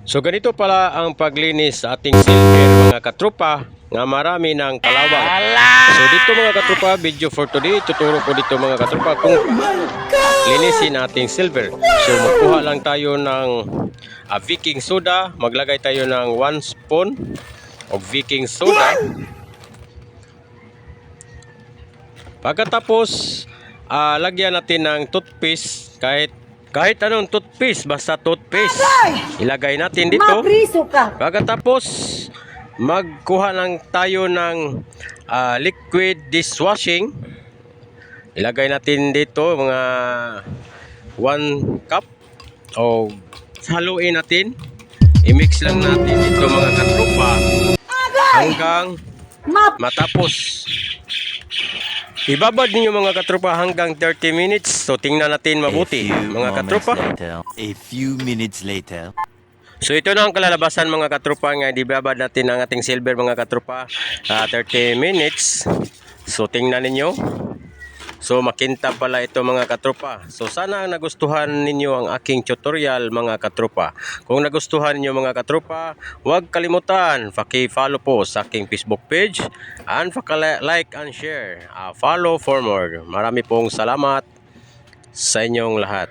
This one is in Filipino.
So ganito pala ang paglinis sa ating silver mga katropa nga marami ng kalawang. So dito mga katropa, video for today, tuturo ko dito mga katropa kung linisin ating silver. So magkuha lang tayo ng baking soda, maglagay tayo ng 1 spoon of baking soda. Pagkatapos lagyan natin ng toothpaste, kahit anong toothpaste, basta toothpaste. Ilagay natin dito. Pagkatapos, magkuha lang tayo ng liquid dishwashing. Ilagay natin dito mga 1 cup. O haluin natin. I-mix lang natin dito mga katropa hanggang matapos. Ibabad niyo mga katropa hanggang 30 minutes. So tingnan natin mabuti mga katropa. A few minutes later. So ito na ang kalalabasan mga katropa nga ibabad natin ang ating silver mga katropa. 30 minutes. So tingnan ninyo. So makintab pala ito mga katropa. So sana nagustuhan ninyo ang aking tutorial mga katropa. Kung nagustuhan niyo mga katropa, huwag kalimutan paki-follow po sa aking Facebook page and paki-like and share. Follow for more. Marami pong salamat sa inyong lahat.